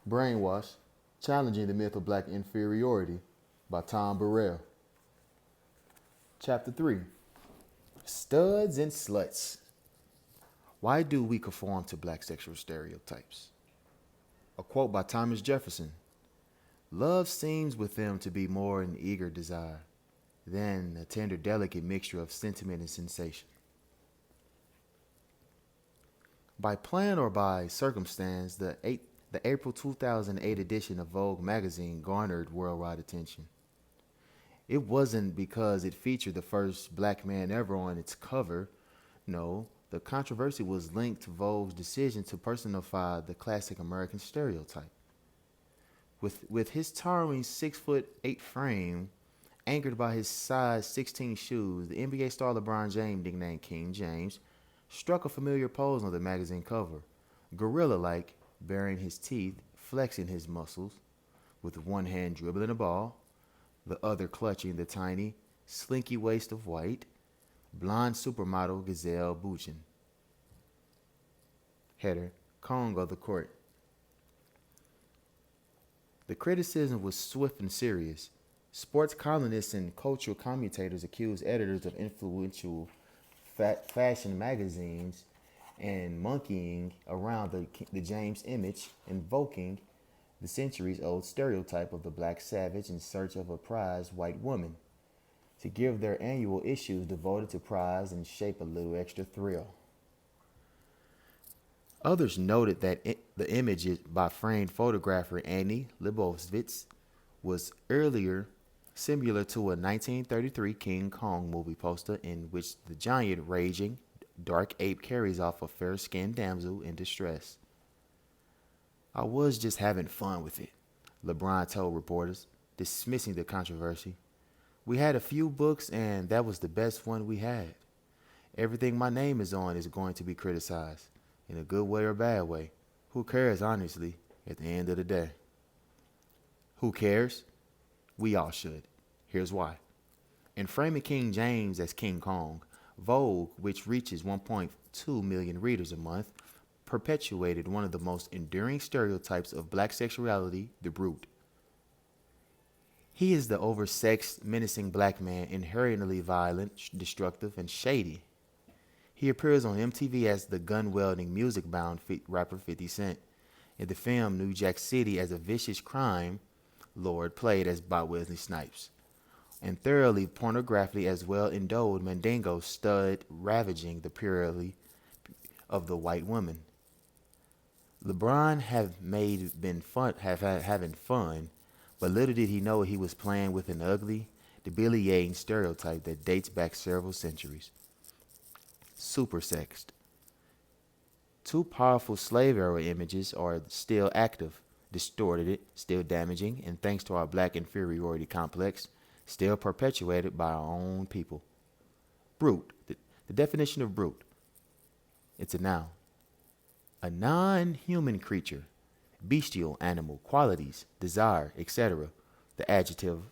Brainwashed, Challenging the Myth of Black Inferiority by Tom Burrell. Chapter 3 Studs and Sluts. Why do we conform to black sexual stereotypes? A quote by Thomas Jefferson. Love seems with them to be more an eager desire than a tender, delicate mixture of sentiment and sensation. By plan or by circumstance, the April 2008 edition of Vogue magazine garnered worldwide attention. It wasn't because it featured the first black man ever on its cover. No, the controversy was linked to Vogue's decision to personify the classic American stereotype. With his towering 6'8" frame, anchored by his size 16 shoes, the NBA star LeBron James, nicknamed King James, struck a familiar pose on the magazine cover, gorilla-like, baring his teeth, flexing his muscles, with one hand dribbling a ball, the other clutching the tiny, slinky waist of white, blonde supermodel Gazelle Bouchin. Header, Kong of the court. The criticism was swift and serious. Sports columnists and cultural commentators accused editors of influential fashion magazines and monkeying around the James image, invoking the centuries-old stereotype of the black savage in search of a prized white woman, to give their annual issues devoted to prize and shape a little extra thrill. Others noted that the image by famed photographer Annie Leibovitz was earlier similar to a 1933 King Kong movie poster in which the giant raging dark ape carries off a fair-skinned damsel in distress. I was just having fun with it, LeBron told reporters, dismissing the controversy. We had a few books and that was the best one we had. Everything my name is on is going to be criticized, in a good way or bad way. Who cares, honestly, at the end of the day? Who cares? We all should. Here's why. In framing King James as King Kong, Vogue, which reaches 1.2 million readers a month, perpetuated one of the most enduring stereotypes of black sexuality, the brute. He is the oversexed, menacing black man, inherently violent, destructive, and shady. He appears on MTV as the gun-wielding, music-bound rapper 50 Cent, in the film New Jack City as a vicious crime lord played as by Wesley Snipes, and thoroughly pornographically as well-endowed Mandingo stud ravaging the purity of the white woman. LeBron having fun, but little did he know he was playing with an ugly, debilitating stereotype that dates back several centuries. Supersexed. Two powerful slave-era images are still active, distorted, still damaging, and thanks to our black inferiority complex, still perpetuated by our own people. Brute. The definition of brute. It's a noun. A non-human creature, bestial animal, qualities, desire, etc. The adjective,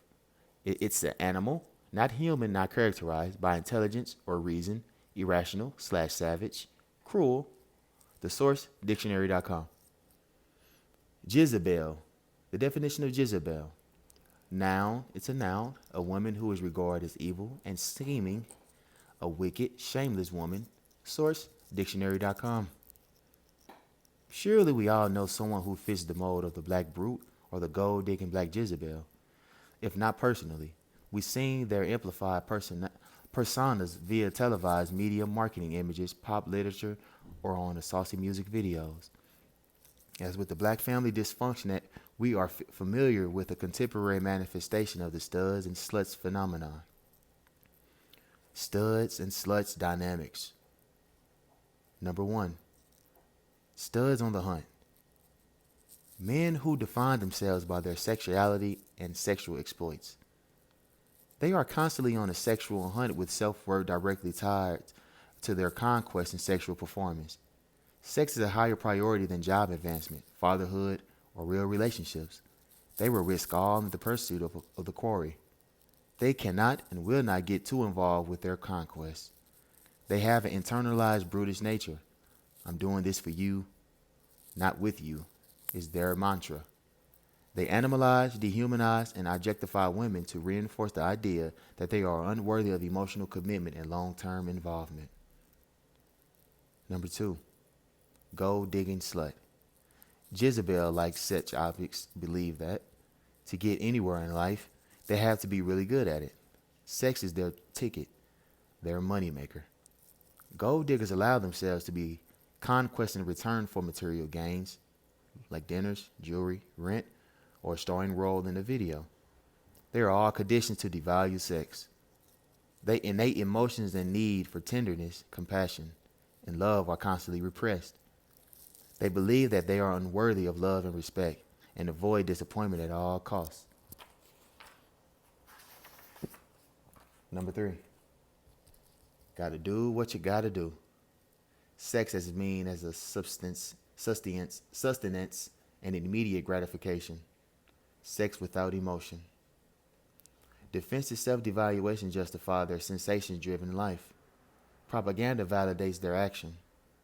it's an animal, not human, not characterized by intelligence or reason, irrational/savage, cruel. The source, dictionary.com. Jezebel. The definition of Jezebel. Noun, it's a noun, a woman who is regarded as evil and scheming, a wicked, shameless woman. Source, dictionary.com. Surely we all know someone who fits the mold of the black brute or the gold-digging black Jezebel. If not personally, we've seen their amplified personas via televised media marketing images, pop literature, or on the saucy music videos. As with the black family dysfunction, we are familiar with a contemporary manifestation of the studs and sluts phenomenon. Studs and sluts dynamics. Number 1. Studs on the hunt. Men who define themselves by their sexuality and sexual exploits. They are constantly on a sexual hunt with self-worth directly tied to their conquest and sexual performance. Sex is a higher priority than job advancement, fatherhood, or real relationships. They will risk all in the pursuit of the quarry. They cannot and will not get too involved with their conquest. They have an internalized brutish nature. I'm doing this for you, not with you. is their mantra. They animalize, dehumanize, and objectify women to reinforce the idea that they are unworthy of emotional commitment and long-term involvement. Number 2, gold-digging slut. Jezebel, like such objects, believe that to get anywhere in life, they have to be really good at it. Sex is their ticket, their moneymaker. Gold diggers allow themselves to be conquest in return for material gains, like dinners, jewelry, rent, or a starring role in a video. They are all conditioned to devalue sex. Their innate emotions and need for tenderness, compassion, and love are constantly repressed. They believe that they are unworthy of love and respect and avoid disappointment at all costs. Number 3, gotta do what you gotta do. Sex as mean as a sustenance, and immediate gratification. Sex without emotion. Defensive self-devaluation justify their sensation-driven life. Propaganda validates their action.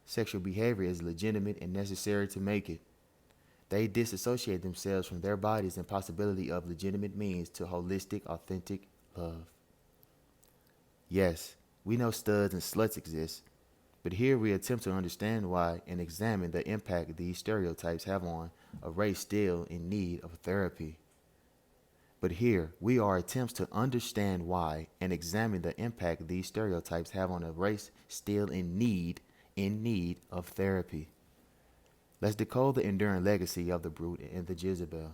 Sexual behavior is legitimate and necessary to make it. They disassociate themselves from their bodies and possibility of legitimate means to holistic, authentic love. Yes, we know studs and sluts exist, but here we attempt to understand why and examine the impact these stereotypes have on a race still in need of therapy. But here we are attempts to understand why and examine the impact these stereotypes have on a race still in need of therapy. Let's decode the enduring legacy of the brute and the Jezebel.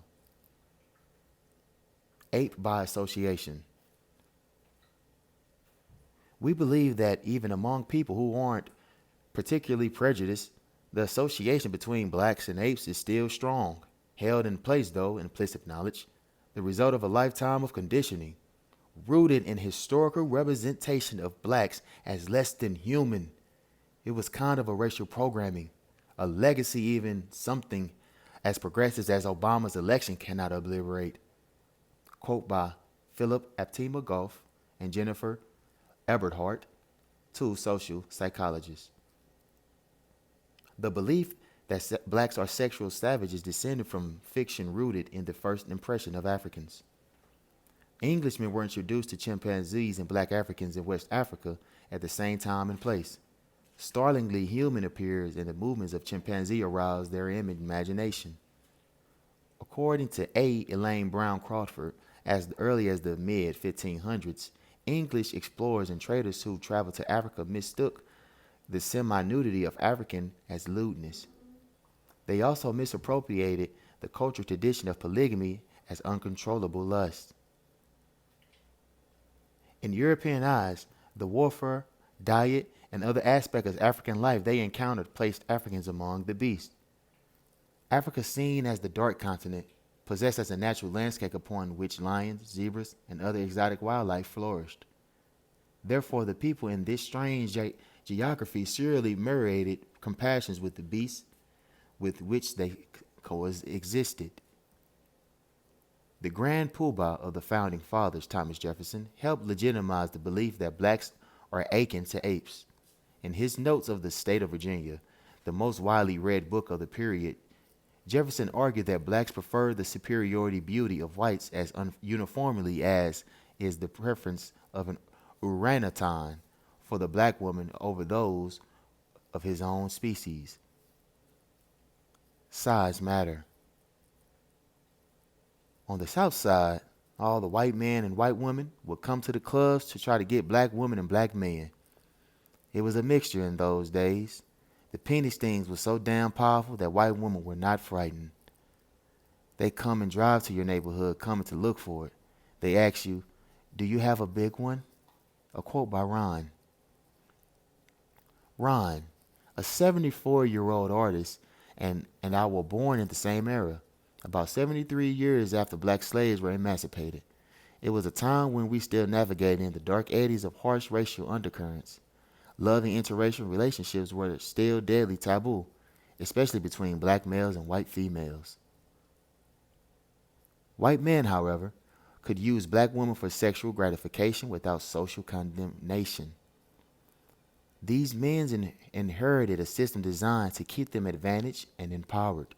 Ape by association. We believe that even among people who aren't particularly prejudiced, the association between blacks and apes is still strong, held in place, though, implicit knowledge, the result of a lifetime of conditioning, rooted in historical representation of blacks as less than human. It was kind of a racial programming, a legacy even something as progressive as Obama's election cannot obliterate. Quote by Philip Aptima Goff and Jennifer Eberhardt, 2 social psychologists. The belief that blacks are sexual savages descended from fiction rooted in the first impression of Africans. Englishmen were introduced to chimpanzees and black Africans in West Africa at the same time and place. Startlingly human appears and the movements of chimpanzee arouse their imagination. According to A. Elaine Brown Crawford, as early as the mid-1500s, English explorers and traders who traveled to Africa mistook the semi-nudity of African as lewdness. They also misappropriated the cultural tradition of polygamy as uncontrollable lust. In European eyes, the warfare, diet, and other aspects of African life they encountered placed Africans among the beasts. Africa, seen as the dark continent, possessed as a natural landscape upon which lions, zebras, and other exotic wildlife flourished. Therefore, the people in this strange geography serially mirrored compassions with the beasts with which they coexisted. The grand poobah of the founding fathers, Thomas Jefferson, helped legitimize the belief that blacks are akin to apes. In his Notes of the State of Virginia, the most widely read book of the period, Jefferson argued that blacks prefer the superiority beauty of whites as uniformly as is the preference of an orangutan for the black woman over those of his own species. Size matter. On the South Side, all the white men and white women would come to the clubs to try to get black women and black men. It was a mixture in those days. The penis stings were so damn powerful that white women were not frightened. They come and drive to your neighborhood coming to look for it. They ask you, "Do you have a big one?" A quote by Ron. Ron, a 74-year-old artist, and I were born in the same era, about 73 years after black slaves were emancipated. It was a time when we still navigated in the dark eddies of harsh racial undercurrents. Love and interracial relationships were still deadly taboo, especially between black males and white females. White men, however, could use black women for sexual gratification without social condemnation. These men inherited a system designed to keep them advantaged and empowered.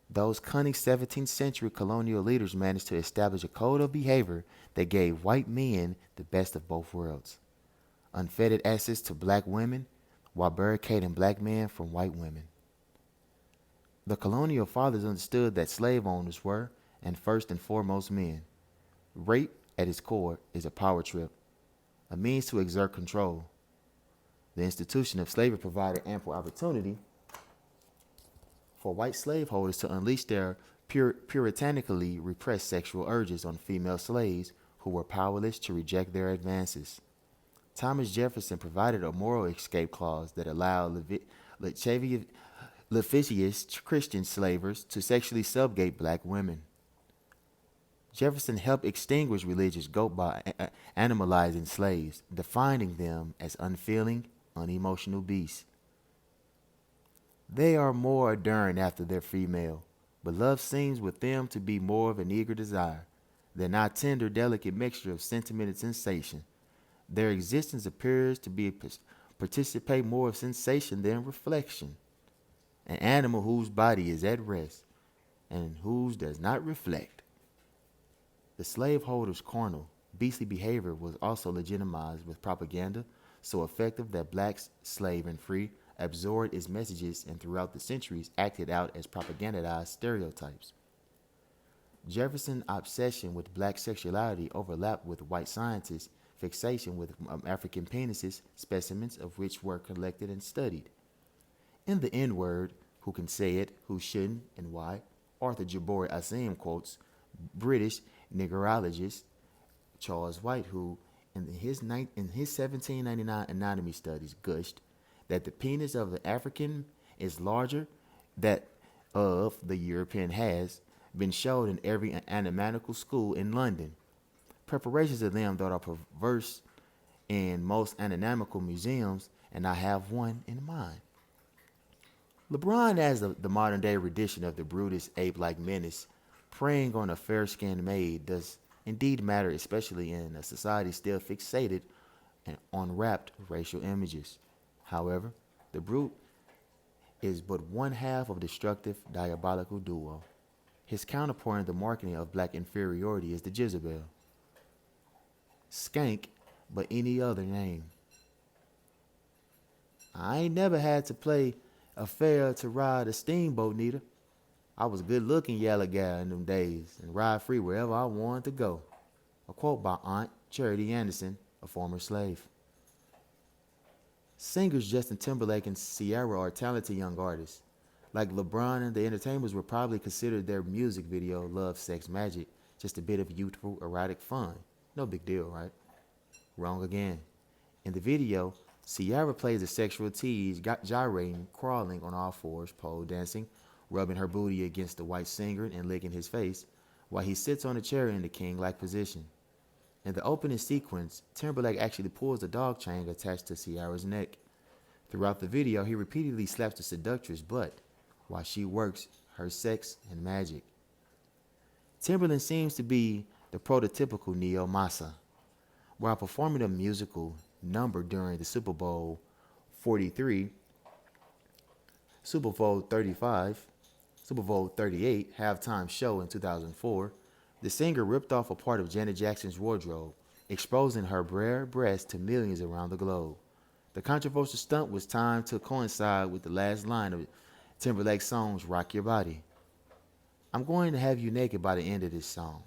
Those cunning 17th century colonial leaders managed to establish a code of behavior that gave white men the best of both worlds: unfettered access to black women while barricading black men from white women. The colonial fathers understood that slave owners were, and first and foremost, men. Rape, at its core, is a power trip, a means to exert control. The institution of slavery provided ample opportunity for white slaveholders to unleash their puritanically repressed sexual urges on female slaves who were powerless to reject their advances. Thomas Jefferson provided a moral escape clause that allowed lascivious Christian slavers to sexually subjugate black women. Jefferson helped extinguish religious guilt by animalizing slaves, defining them as unfeeling, unemotional beasts. They are more adorned after their female, but love seems with them to be more of an eager desire than our tender, delicate mixture of sentiment and sensation. Their existence appears to be participate more of sensation than reflection. An animal whose body is at rest and whose does not reflect. The slaveholder's carnal, beastly behavior was also legitimized with propaganda so effective that blacks, slave and free, absorbed its messages and throughout the centuries acted out as propagandized stereotypes. Jefferson's obsession with black sexuality overlapped with white scientists' fixation with African penises, specimens of which were collected and studied. In The N-Word, Who Can Say It, Who Shouldn't, and Why, Arthur Jabori Asim quotes British niggerologist Charles White, who, in his 1799 anatomy studies, gushed that the penis of the African is larger that of the European has been shown in every anatomical school in London. Preparations of them that are perverse in most anatomical museums, and I have one in mind. LeBron, as the modern day rendition of the brutish ape-like menace, preying on a fair-skinned maid, does indeed matter, especially in a society still fixated on wrapped racial images. However, the brute is but one half of a destructive, diabolical duo. His counterpart in the marketing of black inferiority is the Jezebel. Skank, but any other name. I ain't never had to play a fair to ride a steamboat, neither. I was a good-looking yellow gal in them days and ride free wherever I wanted to go. A quote by Aunt Charity Anderson, a former slave. Singers Justin Timberlake and Ciara are talented young artists. Like LeBron and the Entertainers would probably consider their music video, Love, Sex, Magic, just a bit of youthful, erotic fun. No big deal, right? Wrong again. In the video, Ciara plays a sexual tease, gyrating, crawling on all fours, pole dancing, rubbing her booty against the white singer and licking his face, while he sits on a chair in the king-like position. In the opening sequence, Timberlake actually pulls the dog chain attached to Ciara's neck. Throughout the video, he repeatedly slaps the seductress' butt while she works her sex and magic. Timberlake seems to be the prototypical Neo Massa. While performing a musical number during the Super Bowl 43, Super Bowl 35, Super Bowl 38 halftime show in 2004, the singer ripped off a part of Janet Jackson's wardrobe, exposing her bare breasts to millions around the globe. The controversial stunt was timed to coincide with the last line of Timberlake's song's Rock Your Body. I'm going to have you naked by the end of this song.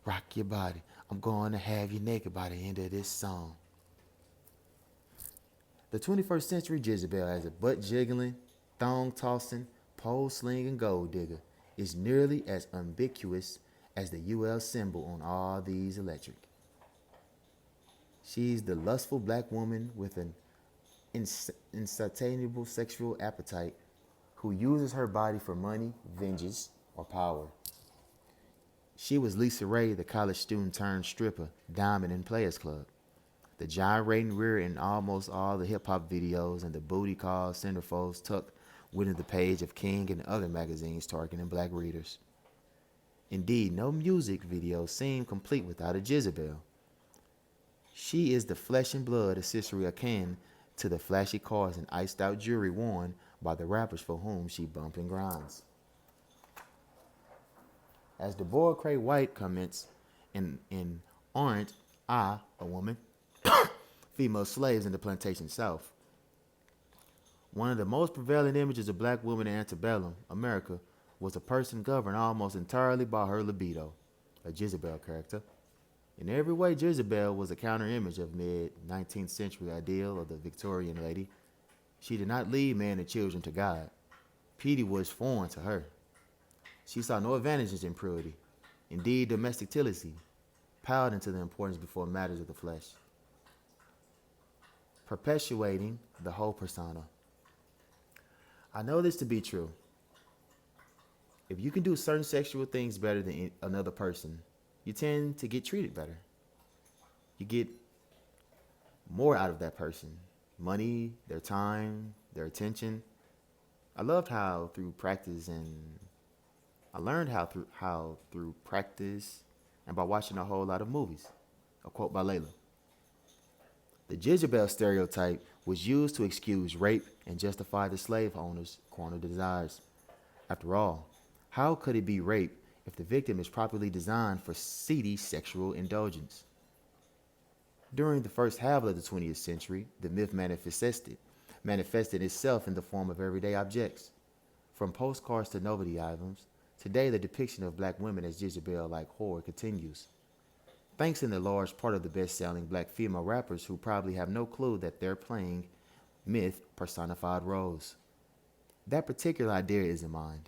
Rock your body. I'm going to have you naked by the end of this song. The 21st century Jezebel, as a butt-jiggling, thong-tossing, pole-slinging gold digger, is nearly as ubiquitous as the UL symbol on all these electric. She's the lustful black woman with an insatiable sexual appetite who uses her body for money, vengeance, or power. She was Lisa Ray, the college student turned stripper, diamond in Players Club. The gyrating rear in almost all the hip-hop videos and the booty call centerfolds tucked within the page of King and other magazines targeting black readers. Indeed, no music video seemed complete without a Jezebel. She is the flesh and blood accessory akin to the flashy cars and iced-out jewelry worn by the rappers for whom she bumps and grinds. As Deborah Cray White comments in Aren't I a Woman? Female slaves in the plantation South. One of the most prevalent images of black women in antebellum America was a person governed almost entirely by her libido, a Jezebel character. In every way, Jezebel was a counter image of mid 19th century ideal of the Victorian lady. She did not lead men and children to God. Pity was foreign to her. She saw no advantages in purity. Indeed, domestic jealousy piled into the importance before matters of the flesh. Perpetuating the whole persona. I know this to be true. If you can do certain sexual things better than another person, you tend to get treated better. You get more out of that person. Money, their time, their attention. I loved how through practice and I learned how through practice and by watching a whole lot of movies. A quote by Layla. The Jezebel stereotype was used to excuse rape and justify the slave owner's carnal desires. After all, how could it be rape if the victim is properly designed for seedy sexual indulgence? During the first half of the 20th century, the myth manifested itself in the form of everyday objects. From postcards to novelty items, today the depiction of black women as Jezebel-like horror continues. Thanks in a large part of the best-selling black female rappers who probably have no clue that they're playing myth personified roles. That particular idea isn't mine.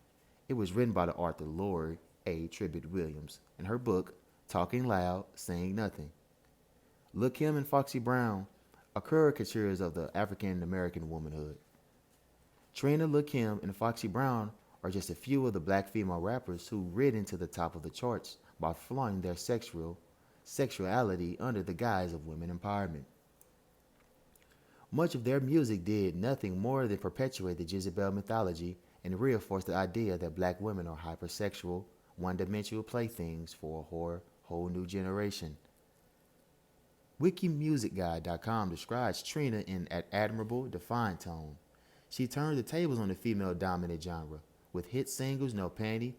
It was written by the author Lori A. Tribbitt Williams in her book, Talking Loud, Saying Nothing. Lil' Kim and Foxy Brown are caricatures of the African American womanhood. Trina, Lil' Kim, and Foxy Brown are just a few of the black female rappers who risen to the top of the charts by flaunting their sexuality under the guise of women empowerment. Much of their music did nothing more than perpetuate the Jezebel mythology and reinforce the idea that black women are hypersexual, one-dimensional playthings for a whole new generation. WikiMusicGuide.com describes Trina in an admirable, defined tone. She turned the tables on the female-dominant genre. With hit singles No Panty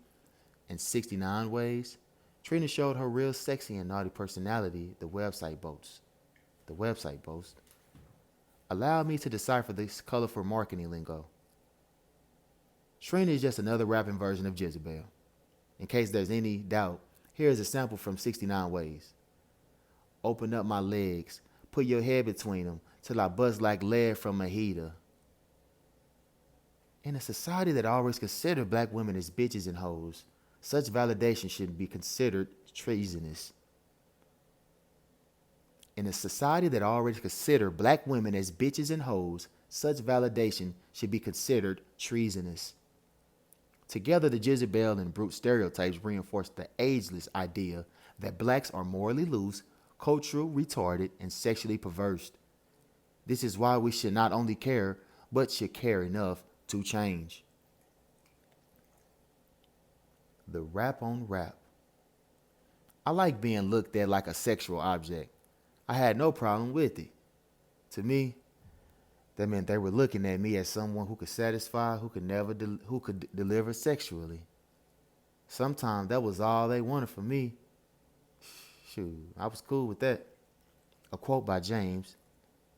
and 69 Ways, Trina showed her real sexy and naughty personality, the website boasts. Allow me to decipher this colorful marketing lingo. Trina is just another rapping version of Jezebel. In case there's any doubt, here is a sample from 69 Ways. Open up my legs, put your head between them, till I buzz like lead from a heater. In a society that always considered black women as bitches and hoes, such validation should be considered treasonous. In a society that already considered black women as bitches and hoes, such validation should be considered treasonous. Together, the Jezebel and brute stereotypes reinforce the ageless idea that blacks are morally loose, cultural retarded, and sexually perverse. This is why we should not only care, but should care enough to change. The rap on rap. I like being looked at like a sexual object. I had no problem with it. To me, that meant they were looking at me as someone who could satisfy, who could deliver sexually. Sometimes that was all they wanted from me. Shoot, I was cool with that. A quote by James,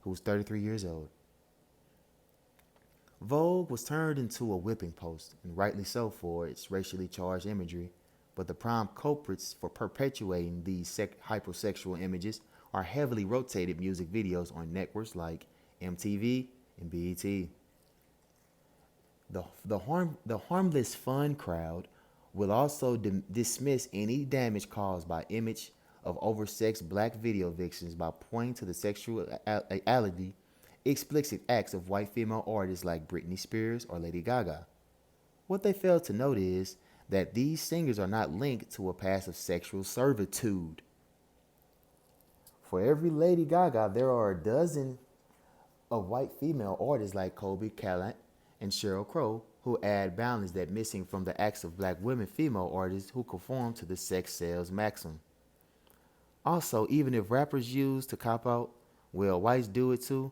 who was 33 years old. Vogue was turned into a whipping post, and rightly so for its racially charged imagery, but the prime culprits for perpetuating these hypersexual images are heavily rotated music videos on networks like MTV and BET. The harmless fun crowd will also dismiss any damage caused by image of oversexed black video vixens by pointing to the sexuality explicit acts of white female artists like Britney Spears or Lady Gaga. What they fail to note is that these singers are not linked to a past of sexual servitude. For every Lady Gaga, there are a dozen of white female artists like Kobe Callant and Sheryl Crow who add balance that missing from the acts of black women female artists who conform to the sex sales maxim. Also, even if rappers use to cop out, well, whites do it too,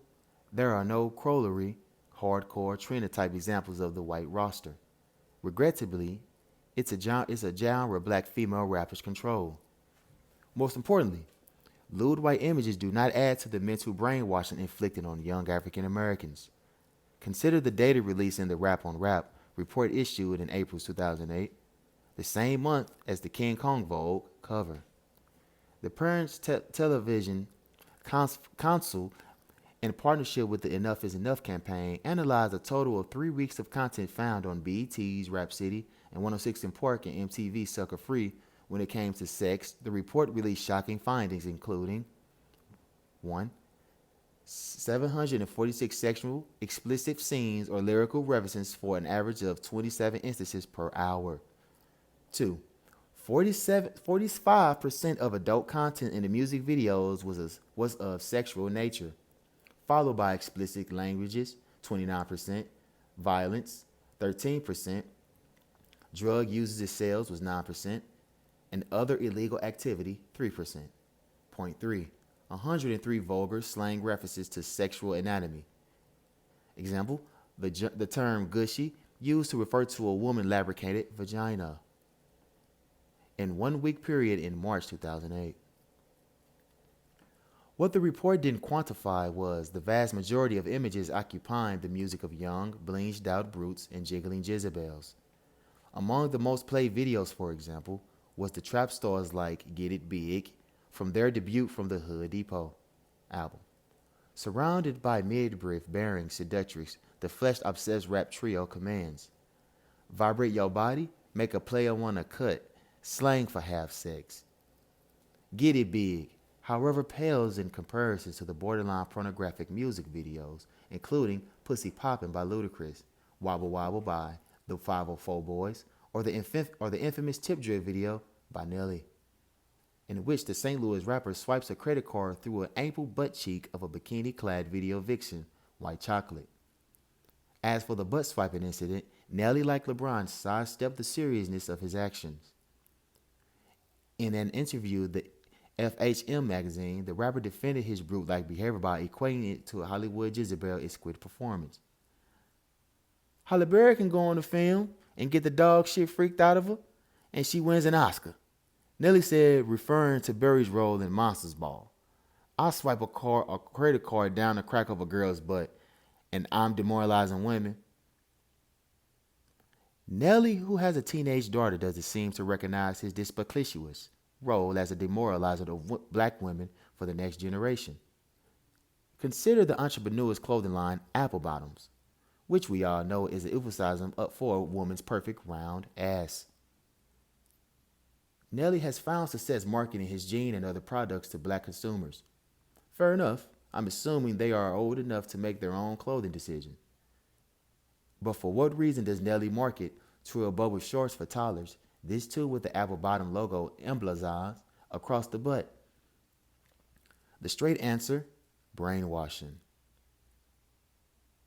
there are no corollary, hardcore, Trina type examples of the white roster. Regrettably, It's a genre black female rappers control. Most importantly, lewd white images do not add to the mental brainwashing inflicted on young African Americans. Consider the data released in the Rap on Rap report issued in April 2008, the same month as the King Kong Vogue cover. The Parents Television Council, in partnership with the Enough is Enough campaign, analyzed a total of 3 weeks of content found on BET's Rap City and 106 in Park and MTV Sucker Free when it came to sex. The report released shocking findings, including 1. 746 sexual, explicit scenes or lyrical references for an average of 27 instances per hour. 2. 45% of adult content in the music videos was of sexual nature, followed by explicit languages, 29%, violence, 13%, drug uses and sales was 9%, and other illegal activity, 3%. Point 3. 103 vulgar slang references to sexual anatomy. Example, the term gushy used to refer to a woman lubricated vagina. In 1 week period in March 2008. What the report didn't quantify was the vast majority of images occupying the music of young, bleached out brutes and jiggling Jezebels. Among the most played videos, for example, was the trap stars like Get It Big from their debut from the Hood Depot album. Surrounded by midriff bearing seductrix, the flesh-obsessed rap trio commands. Vibrate your body, make a player wanna cut, slang for half sex. Get It Big, however, pales in comparison to the borderline pornographic music videos, including Pussy Poppin' by Ludacris, Wobble Wobble by the 504 Boys, or the infamous Tip Drill video by Nelly, in which the St. Louis rapper swipes a credit card through an ample butt cheek of a bikini-clad video vixen, White Chocolate. As for the butt swiping incident, Nelly, like LeBron, sidestepped the seriousness of his actions. In an interview with the FHM magazine, the rapper defended his brute-like behavior by equating it to a Hollywood Jezebel exquisite performance. Halle Berry can go on the film and get the dog shit freaked out of her, and she wins an Oscar. Nelly said, referring to Berry's role in Monsters Ball. I swipe a credit card down the crack of a girl's butt, and I'm demoralizing women. Nelly, who has a teenage daughter, doesn't seem to recognize his despicable role as a demoralizer of black women for the next generation. Consider the entrepreneur's clothing line, Apple Bottoms, which we all know is an euphemism for a woman's perfect round ass. Nelly has found success marketing his jean and other products to black consumers. Fair enough, I'm assuming they are old enough to make their own clothing decision. But for what reason does Nelly market Trill Bubble shorts for toddlers, this too with the Apple Bottom logo emblazoned across the butt? The straight answer, brainwashing.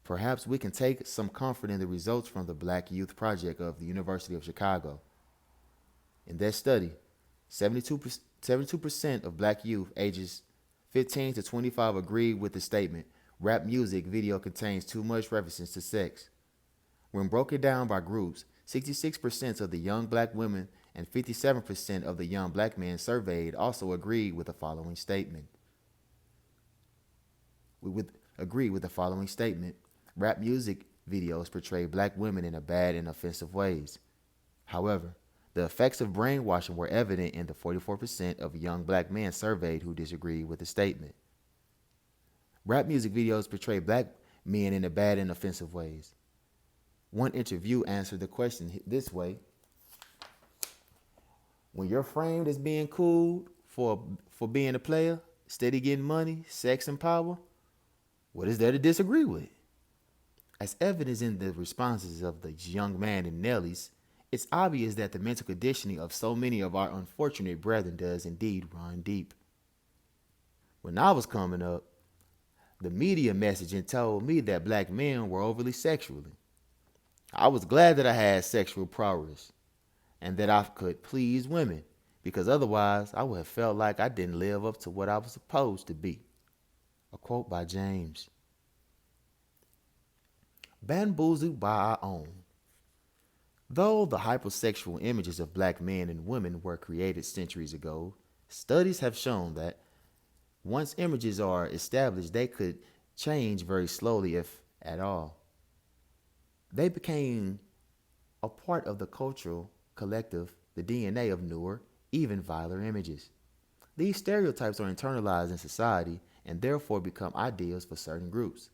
Perhaps we can take some comfort in the results from the Black Youth Project of the University of Chicago. In that study, 72% of black youth ages 15 to 25 agreed with the statement, rap music video contains too much references to sex. When broken down by groups, 66% of the young black women and 57% of the young black men surveyed also agreed with the following statement. Rap music videos portray black women in a bad and offensive ways. However, the effects of brainwashing were evident in the 44% of young black men surveyed who disagreed with the statement. Rap music videos portray black men in a bad and offensive ways. One interview answered the question this way: when you're framed as being cool for being a player, steady getting money, sex, and power, what is there to disagree with? As evidence in the responses of the young man and Nelly's, it's obvious that the mental conditioning of so many of our unfortunate brethren does indeed run deep. When I was coming up, the media messaging told me that black men were overly sexually. I was glad that I had sexual prowess and that I could please women, because otherwise I would have felt like I didn't live up to what I was supposed to be. A quote by James. Bamboozled by our own. Though the hypersexual images of black men and women were created centuries ago, studies have shown that once images are established, they could change very slowly, if at all. They became a part of the cultural collective, the DNA of newer, even viler images. These stereotypes are internalized in society and therefore become ideals for certain groups.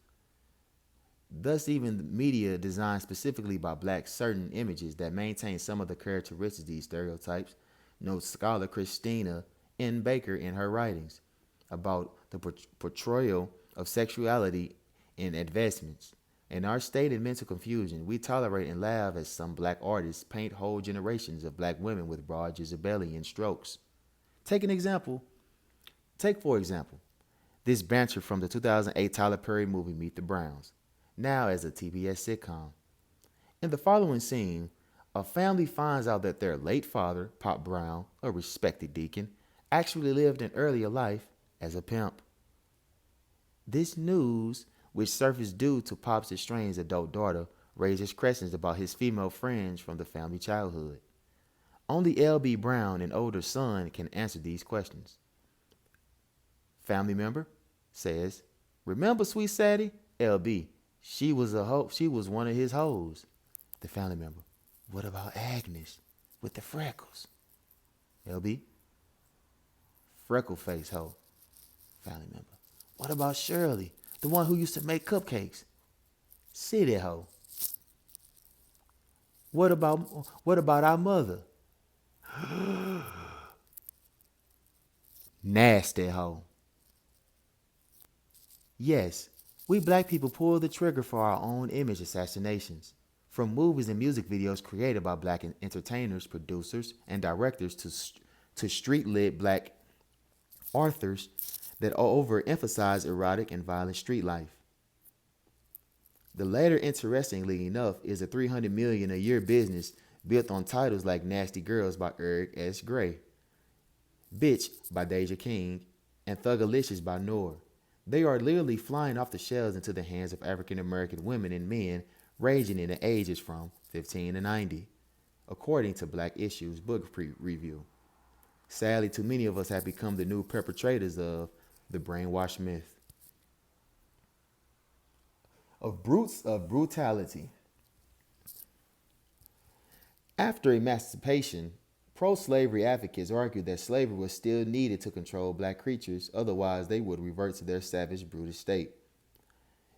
Thus, even the media designed specifically by blacks certain images that maintain some of the characteristics of these stereotypes, notes scholar Christina N. Baker in her writings about the portrayal of sexuality in advancements. In our state of mental confusion, we tolerate and laugh as some black artists paint whole generations of black women with broad Jezebelian strokes. Take an example. Take, for example, this banter from the 2008 Tyler Perry movie Meet the Browns, now as a TBS sitcom. In the following scene, a family finds out that their late father, Pop Brown, a respected deacon, actually lived an earlier life as a pimp. This news, which surfaced due to Pop's estranged adult daughter, raises questions about his female friends from the family childhood. Only L.B. Brown, an older son, can answer these questions. Family member says, "Remember Sweet Sadie? L.B. She was a hoe. She was one of his hoes." The family member, "What about Agnes with the freckles?" L.B. "Freckle face hoe." Family member, "What about Shirley, the one who used to make cupcakes?" "City hoe." What about our mother?" "Nasty hoe." Yes, we black people pull the trigger for our own image assassinations. From movies and music videos created by black entertainers, producers, and directors to street-lit black authors that overemphasize erotic and violent street life. The latter, interestingly enough, is a $300 million a year business built on titles like Nasty Girls by Eric S. Gray, Bitch by Deja King, and Thugalicious by Noor. They are literally flying off the shelves into the hands of African American women and men ranging in the ages from 15 to 90, according to Black Issues book review. Sadly, too many of us have become the new perpetrators of the brainwashed myth of brutality. After emancipation, pro-slavery advocates argued that slavery was still needed to control black creatures, otherwise they would revert to their savage, brutish state.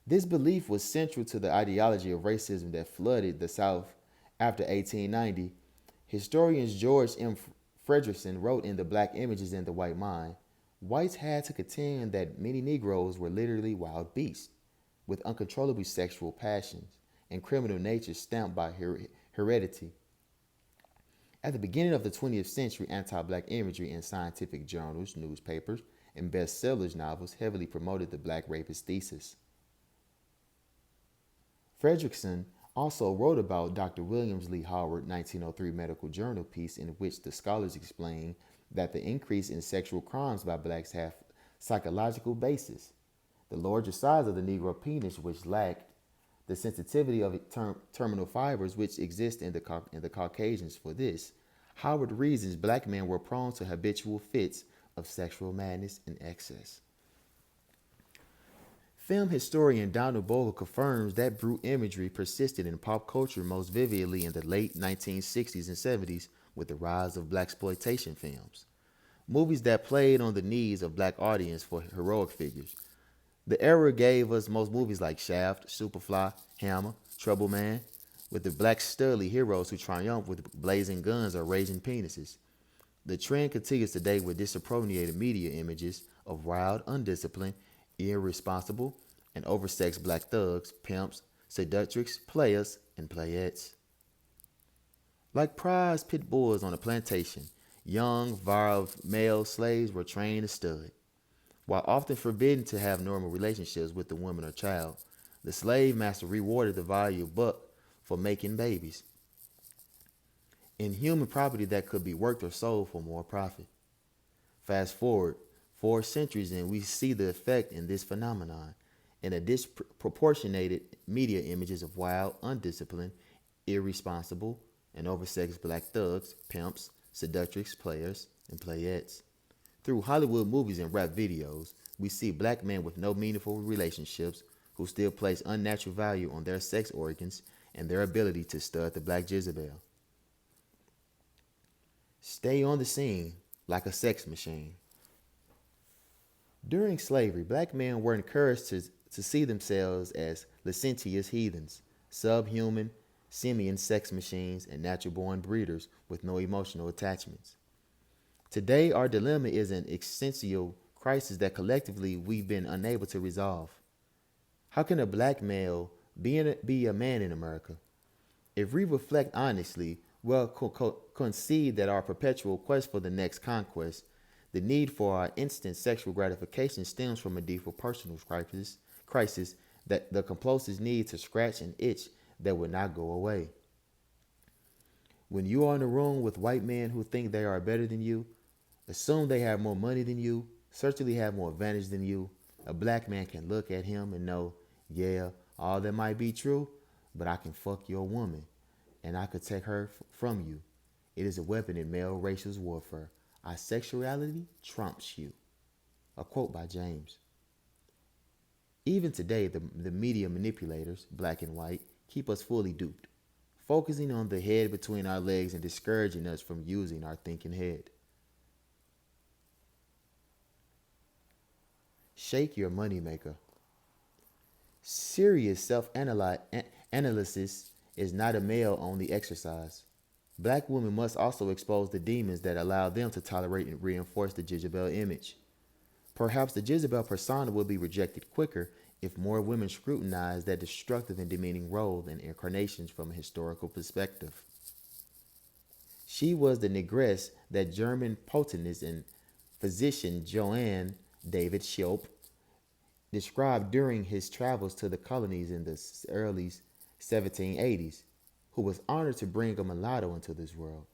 This belief was central to the ideology of racism that flooded the South after 1890. Historian George M. Fredrickson wrote in The Black Images in the White Mind, whites had to contend that many Negroes were literally wild beasts, with uncontrollable sexual passions and criminal natures stamped by heredity. At the beginning of the 20th century, anti-black imagery in scientific journals, newspapers, and bestsellers novels heavily promoted the black rapist thesis. Fredrickson also wrote about Dr. Williams Lee Howard 1903 medical journal piece in which the scholars explain that the increase in sexual crimes by blacks have psychological basis. The larger size of the Negro penis, which lacked the sensitivity of terminal fibers which exist in the Caucasians for this, Howard reasons black men were prone to habitual fits of sexual madness and excess. Film historian Donald Bogle confirms that brute imagery persisted in pop culture most vividly in the late 1960s and 70s with the rise of blaxploitation films, movies that played on the needs of black audience for heroic figures. The era gave us most movies like Shaft, Superfly, Hammer, Trouble Man, with the black studly heroes who triumph with blazing guns or raging penises. The trend continues today with disappropriated media images of wild, undisciplined, irresponsible, and oversexed black thugs, pimps, seductrix, players, and playettes. Like prize pit bulls on a plantation, young, virile male slaves were trained to stud. While often forbidden to have normal relationships with the woman or child, the slave master rewarded the valuable buck for making babies, inhuman property that could be worked or sold for more profit. Fast forward 4 centuries and we see the effect in this phenomenon in a disproportionated media images of wild, undisciplined, irresponsible, and oversexed black thugs, pimps, seductrix players, and playettes. Through Hollywood movies and rap videos, we see black men with no meaningful relationships who still place unnatural value on their sex organs and their ability to stud the black Jezebel. Stay on the scene like a sex machine. During slavery, black men were encouraged to see themselves as licentious heathens, subhuman, simian sex machines, and natural born breeders with no emotional attachments. Today, our dilemma is an existential crisis that collectively we've been unable to resolve. How can a black male be a man in America? If we reflect honestly, we'll concede that our perpetual quest for the next conquest, the need for our instant sexual gratification stems from a deeper personal crisis that the compulsive need to scratch an itch that will not go away. When you are in a room with white men who think they are better than you, assume they have more money than you, certainly have more advantage than you, a black man can look at him and know, yeah, all that might be true, but I can fuck your woman, and I could take her from you. It is a weapon in male racial warfare. Our sexuality trumps you. A quote by James. Even today, the media manipulators, black and white, keep us fully duped, focusing on the head between our legs and discouraging us from using our thinking head. Shake your moneymaker. Serious self-analysis is not a male-only exercise. Black women must also expose the demons that allow them to tolerate and reinforce the Jezebel image. Perhaps the Jezebel persona will be rejected quicker if more women scrutinize that destructive and demeaning role and incarnations from a historical perspective. She was the negress that German botanist and physician Johann David Schoep described during his travels to the colonies in the early 1780s, who was honored to bring a mulatto into this world.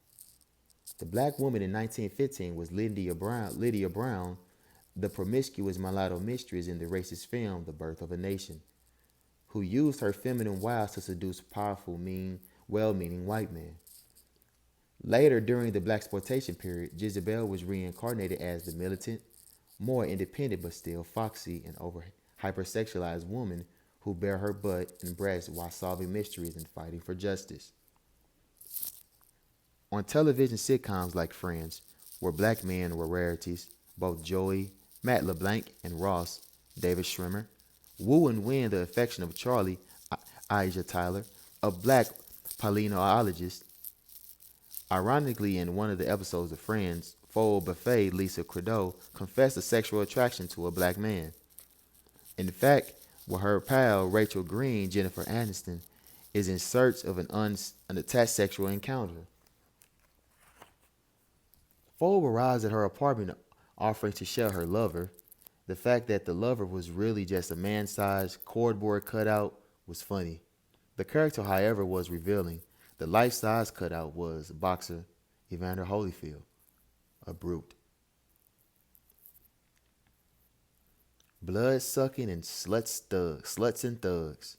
The black woman in 1915 was Lydia Brown, the promiscuous mulatto mistress in the racist film The Birth of a Nation, who used her feminine wiles to seduce powerful, well-meaning white men. Later, during the blaxploitation period, Jezebel was reincarnated as the militant, more independent but still foxy and hypersexualized woman who bare her butt and breast while solving mysteries and fighting for justice. On television sitcoms like Friends, where black men were rarities, both Joey, Matt LeBlanc, and Ross, David Schwimmer, woo and win the affection of Charlie, Aisha Tyler, a black paleontologist. Ironically, in one of the episodes of Friends, Full Buffet Lisa Kudrow confessed a sexual attraction to a black man. In fact, with her pal Rachel Green, Jennifer Aniston, is in search of an unattached sexual encounter. Full arrives at her apartment offering to share her lover. The fact that the lover was really just a man-sized cardboard cutout was funny. The character, however, was revealing. The life-size cutout was boxer Evander Holyfield, a brute. Blood-sucking and sluts and thugs.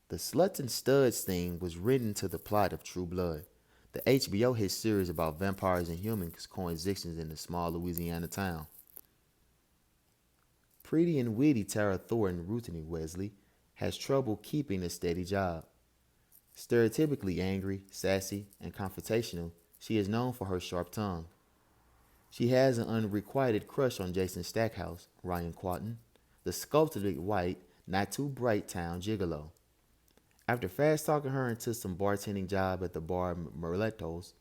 The Sluts and Studs theme was written to the plot of True Blood, the HBO hit series about vampires and humans coexisting in a small Louisiana town. Pretty and witty Tara Thornton, Ruthie Wesley, has trouble keeping a steady job. Stereotypically angry, sassy, and confrontational, she is known for her sharp tongue. She has an unrequited crush on Jason Stackhouse, Ryan Quatten, the sculpted white, not too bright town gigolo. After fast talking her into some bartending job at the bar Merletos,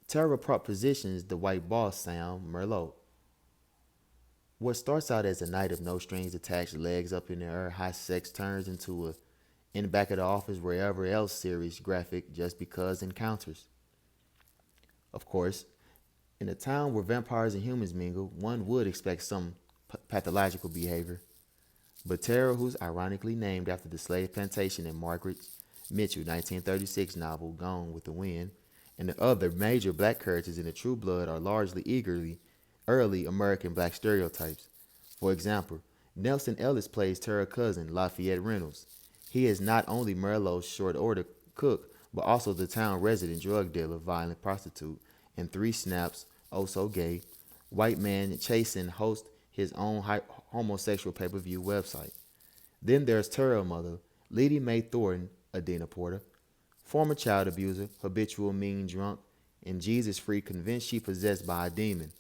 Tara propositions the white boss Sam Merlot. What starts out as a night of no strings attached, legs up in the air, high sex turns into a in the back of the office wherever else series graphic just because encounters. Of course, in a town where vampires and humans mingle, one would expect some pathological behavior. But Tara, who's ironically named after the slave plantation in Margaret Mitchell 1936 novel Gone with the Wind, and the other major black characters in the True Blood are largely early American black stereotypes. For example, Nelson Ellis plays Tara's cousin, Lafayette Reynolds. He is not only Merlot's short order cook, but also the town resident drug dealer, violent prostitute, and Three Snaps, oh so gay, white man chasing host his own homosexual pay-per-view website. Then there's Terrell Mother, Lady Mae Thornton, Adina Porter, former child abuser, habitual mean drunk, and Jesus freak convinced she possessed by a demon.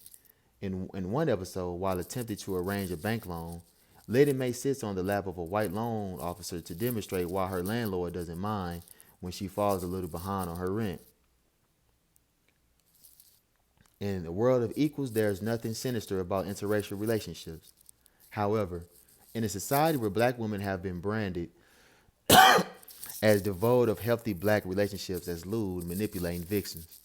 In one episode, while attempting to arrange a bank loan, Lady Mae sits on the lap of a white loan officer to demonstrate why her landlord doesn't mind when she falls a little behind on her rent. In the world of equals, there is nothing sinister about interracial relationships. However, in a society where black women have been branded as devoid of healthy black relationships as lewd, manipulating vixens,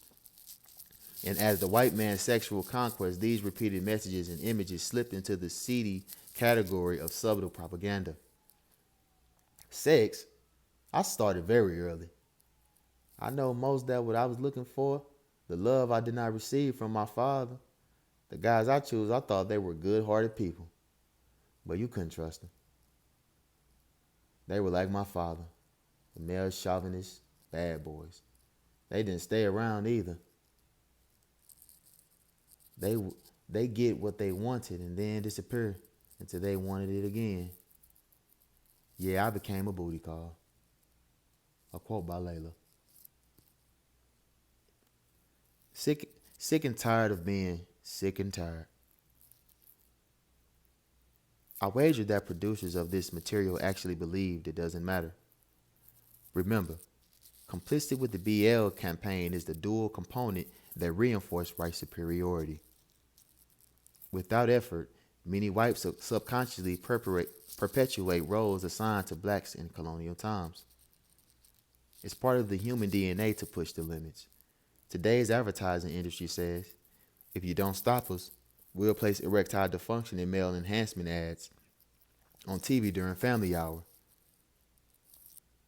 and as the white man's sexual conquest, these repeated messages and images slip into the seedy category of subtle propaganda. Sex, I started very early. I know most that what I was looking for, the love I did not receive from my father, the guys I chose, I thought they were good-hearted people, but you couldn't trust them. They were like my father, the male chauvinist bad boys. They didn't stay around either. They they get what they wanted and then disappear until they wanted it again. Yeah, I became a booty call. A quote by Layla. Sick and tired of being sick and tired. I wager that producers of this material actually believed it doesn't matter. Remember, complicit with the BL campaign is the dual component that reinforced white superiority. Without effort, many whites subconsciously perpetuate roles assigned to blacks in colonial times. It's part of the human DNA to push the limits. Today's advertising industry says, if you don't stop us, we'll place erectile dysfunction and male enhancement ads on TV during family hour.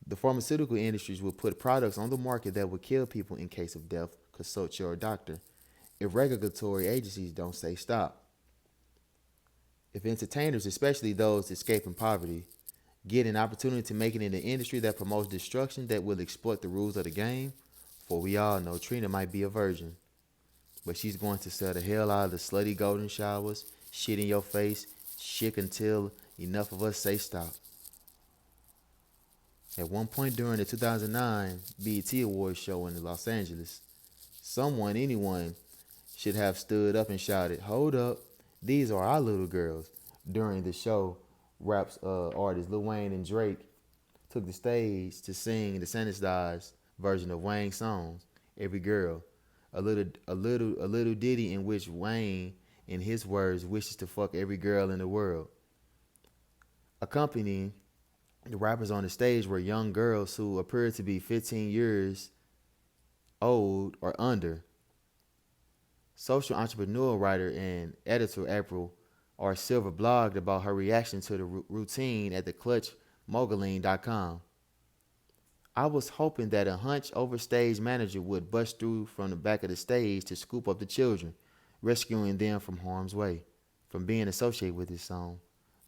The pharmaceutical industries will put products on the market that will kill people in case of death. Consult your doctor. If regulatory agencies don't say stop. If entertainers, especially those escaping poverty, get an opportunity to make it in an industry that promotes destruction that will exploit the rules of the game, for we all know Trina might be a virgin, but she's going to sell the hell out of the slutty golden showers, shit in your face, shit until enough of us say stop. At one point during the 2009 BET Awards show in Los Angeles, anyone, should have stood up and shouted, "Hold up, these are our little girls." During the show, raps artists Lil Wayne and Drake took the stage to sing the sanitized version of Wayne's songs, "Every Girl," a little ditty in which Wayne, in his words, wishes to fuck every girl in the world. Accompanying the rappers on the stage were young girls who appeared to be 15 years old or under. Social entrepreneur, writer, and editor April R. Silver blogged about her reaction to the routine at theclutchmoguling.com. "I was hoping that a hunch-over stage manager would bust through from the back of the stage to scoop up the children, rescuing them from harm's way, from being associated with this song.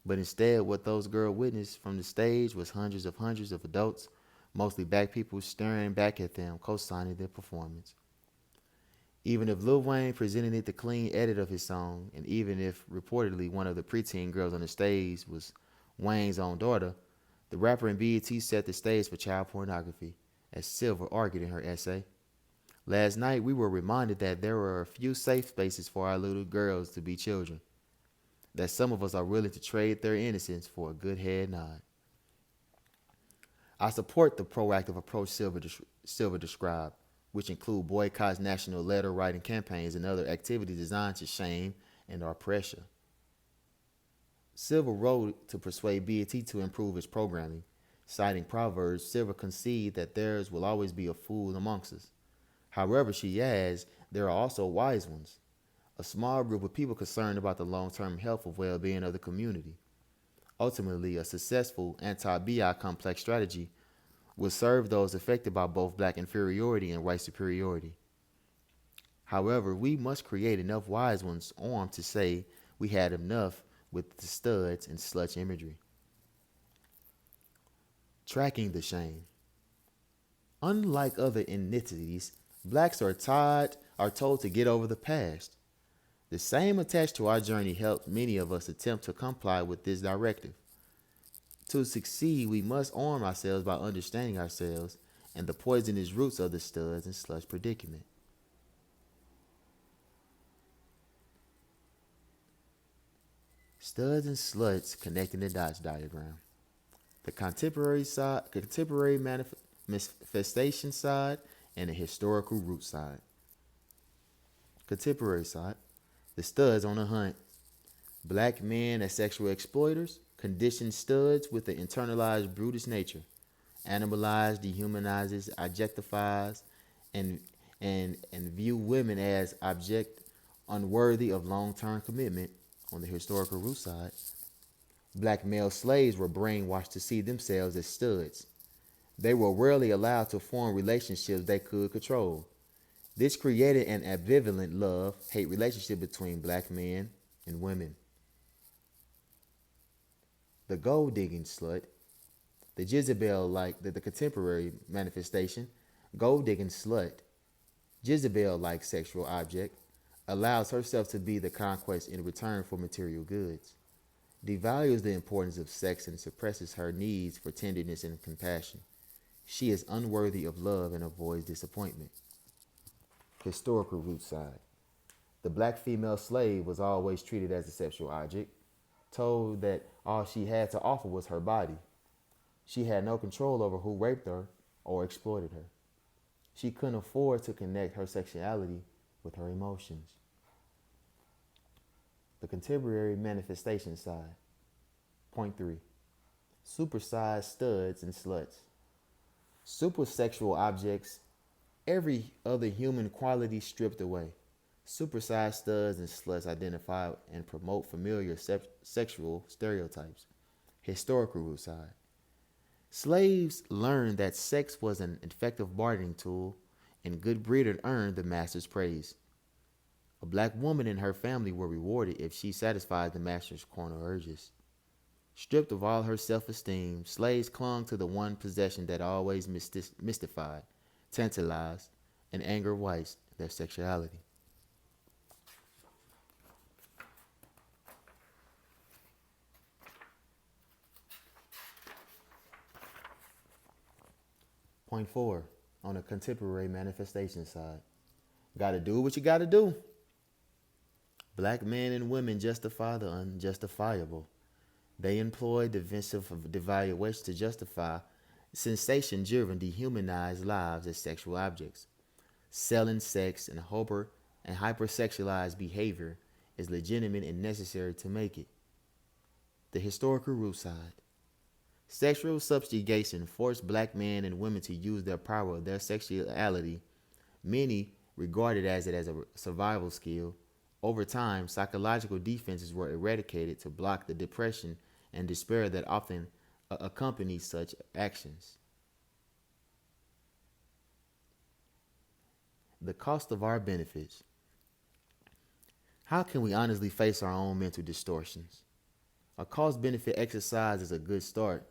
But instead, what those girls witnessed from the stage was hundreds of adults, mostly black people, staring back at them, co-signing their performance. Even if Lil Wayne presented it the clean edit of his song, and even if reportedly one of the preteen girls on the stage was Wayne's own daughter, the rapper and BET set the stage for child pornography," as Silver argued in her essay. "Last night, we were reminded that there are a few safe spaces for our little girls to be children, that some of us are willing to trade their innocence for a good head nod." I support the proactive approach Silver described, which include boycotts, national letter writing campaigns, and other activities designed to shame and or pressure. Silver wrote to persuade BET to improve its programming. Citing Proverbs, Silver conceded that there will always be a fool amongst us. However, she adds, there are also wise ones, a small group of people concerned about the long-term health and well-being of the community. Ultimately, a successful anti-BI complex strategy will serve those affected by both black inferiority and white superiority. However, we must create enough wise ones armed to say we had enough with the studs and slutch imagery. Tracking the shame. Unlike other ethnicities, blacks are told to get over the past. The same attached to our journey helped many of us attempt to comply with this directive. To succeed, we must arm ourselves by understanding ourselves and the poisonous roots of the studs and sluts predicament. Studs and sluts connecting the dots diagram. The contemporary manifestation side, and the historical root side. Contemporary side, the studs on the hunt. Black men as sexual exploiters, conditioned studs with an internalized brutish nature, animalized, dehumanizes, objectifies, and and view women as object unworthy of long-term commitment. On the historical root side, black male slaves were brainwashed to see themselves as studs. They were rarely allowed to form relationships they could control. This created an ambivalent love-hate relationship between black men and women. The gold digging slut, the Jezebel like the contemporary manifestation, gold digging slut, Jezebel like sexual object, allows herself to be the conquest in return for material goods, devalues the importance of sex and suppresses her needs for tenderness and compassion. She is unworthy of love and avoids disappointment. Historical root side. The black female slave was always treated as a sexual object, told that all she had to offer was her body. She had no control over who raped her or exploited her. She couldn't afford to connect her sexuality with her emotions. The contemporary manifestation side. Point 3. Supersized studs and sluts. Supersexual objects, every other human quality stripped away. Supersized studs and sluts identify and promote familiar sexual stereotypes. Historical root side. Slaves learned that sex was an effective bargaining tool, and good breeding earned the master's praise. A black woman and her family were rewarded if she satisfied the master's carnal urges. Stripped of all her self-esteem, slaves clung to the one possession that always mystified, tantalized, and angered whites, their sexuality. Point 4, on the contemporary manifestation side. Gotta do what you gotta do. Black men and women justify the unjustifiable. They employ defensive devaluation to justify sensation-driven, dehumanized lives as sexual objects. Selling sex and hypersexualized behavior is legitimate and necessary to make it. The historical root side. Sexual subjugation forced black men and women to use their power of their sexuality. Many regarded it as a survival skill. Over time, psychological defenses were eradicated to block the depression and despair that often accompany such actions. The cost of our benefits. How can we honestly face our own mental distortions? A cost-benefit exercise is a good start.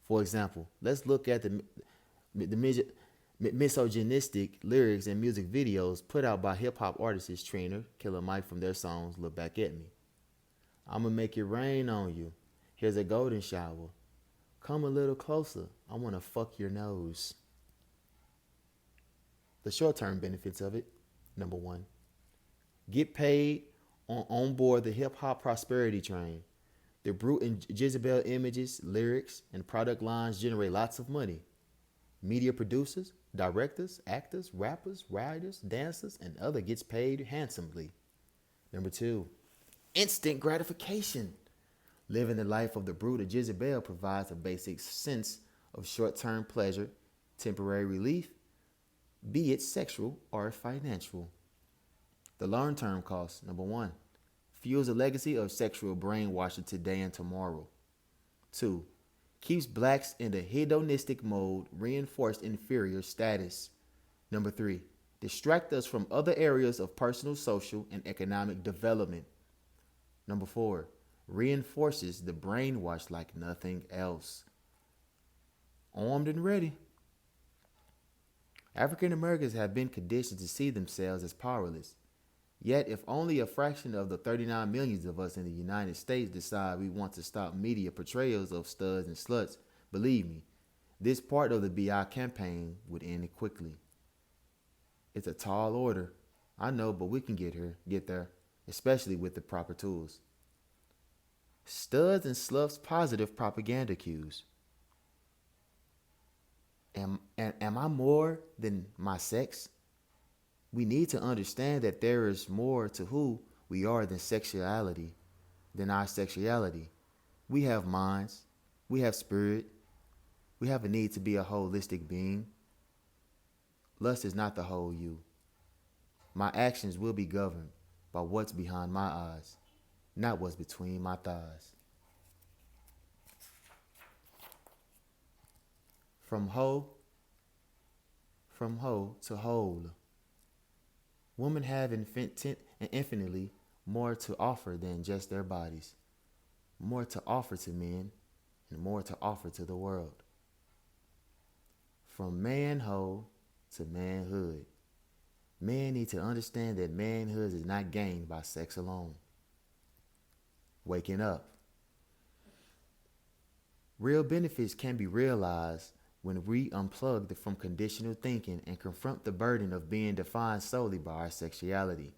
For example, let's look at the misogynistic lyrics and music videos put out by hip-hop artists Trina, Killer Mike from their songs Look Back at Me. I'ma make it rain on you. Here's a golden shower. Come a little closer. I wanna fuck your nose. The short-term benefits of it. Number 1. Get paid on board the hip-hop prosperity train. The brute and Jezebel images, lyrics, and product lines generate lots of money. Media producers, directors, actors, rappers, writers, dancers, and other gets paid handsomely. Number 2, instant gratification. Living the life of the brute of Jezebel provides a basic sense of short-term pleasure, temporary relief, be it sexual or financial. The long-term cost. Number 1, fuels a legacy of sexual brainwashing today and tomorrow. 2, keeps blacks in the hedonistic mode, reinforced inferior status. Number 3, distract us from other areas of personal, social, and economic development. Number 4, reinforces the brainwash like nothing else. armed and ready. African Americans have been conditioned to see themselves as powerless. Yet, if only a fraction of the 39 millions of us in the United States decide we want to stop media portrayals of studs and sluts, believe me, this part of the BI campaign would end quickly. It's a tall order, I know, but we can get there, especially with the proper tools. Studs and sluts positive propaganda cues. Am I more than my sex? We need to understand that there is more to who we are than our sexuality. We have minds, we have spirit, we have a need to be a holistic being. Lust is not the whole you. My actions will be governed by what's behind my eyes, not what's between my thighs. From hoe, from hoe to whole. Women have infinitely more to offer than just their bodies, more to offer to men, and more to offer to the world. From manhood to manhood, men need to understand that manhood is not gained by sex alone. Waking up. Real benefits can be realized when we unplug from conditional thinking and confront the burden of being defined solely by our sexuality.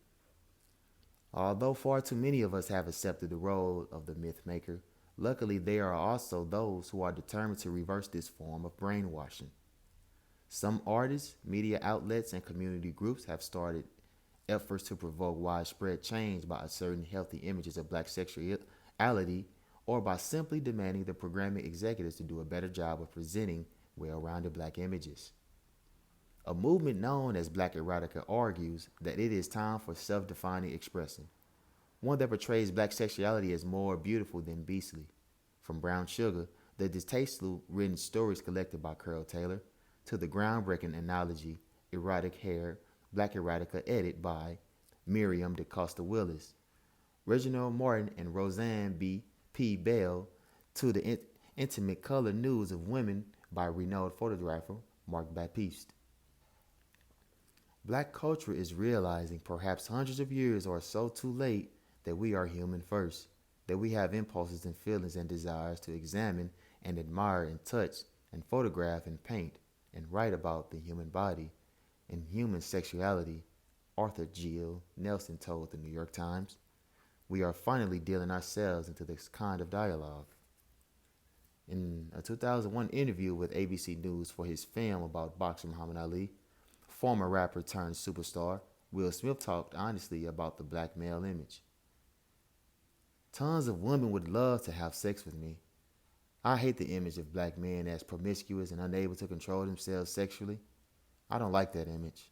Although far too many of us have accepted the role of the myth maker, luckily there are also those who are determined to reverse this form of brainwashing. Some artists, media outlets, and community groups have started efforts to provoke widespread change by asserting healthy images of black sexuality or by simply demanding the programming executives to do a better job of presenting well-rounded black images. A movement known as Black Erotica argues that it is time for self-defining expression, one that portrays black sexuality as more beautiful than beastly. From Brown Sugar, the distasteful written stories collected by Curl Taylor, to the groundbreaking anthology Erotic Hair, Black Erotica edit by Miriam DeCosta Willis, Reginald Martin and Roseanne B. P. Bell, to the intimate color nudes of women by renowned photographer Mark Baptiste. Black culture is realizing, perhaps hundreds of years or so too late, that we are human first, that we have impulses and feelings and desires to examine and admire and touch and photograph and paint and write about the human body and human sexuality, Arthur Gill Nelson told the New York Times. We are finally dealing ourselves into this kind of dialogue. In a 2001 interview with ABC News for his film about boxer Muhammad Ali, former rapper turned superstar Will Smith talked honestly about the black male image. Tons of women would love to have sex with me. I hate the image of black men as promiscuous and unable to control themselves sexually. I don't like that image.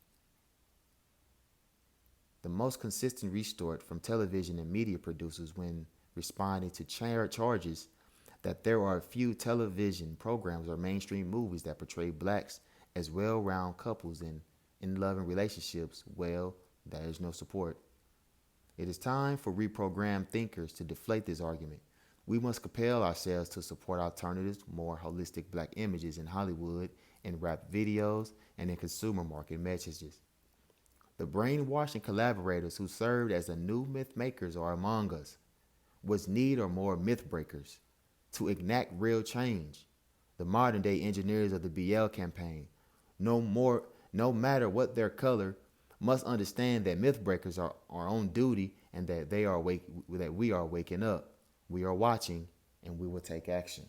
The most consistent retort from television and media producers when responding to charges that there are few television programs or mainstream movies that portray blacks as well-rounded couples in loving relationships, well, there is no support. It is time for reprogrammed thinkers to deflate this argument. We must compel ourselves to support alternatives, more holistic black images in Hollywood, in rap videos, and in consumer market messages. The brainwashing collaborators who served as the new myth makers are among us. What's need are more myth breakers to enact real change. The modern day engineers of the BL campaign, no matter what their color, must understand that myth breakers are on duty and that we are waking up. We are watching and we will take action.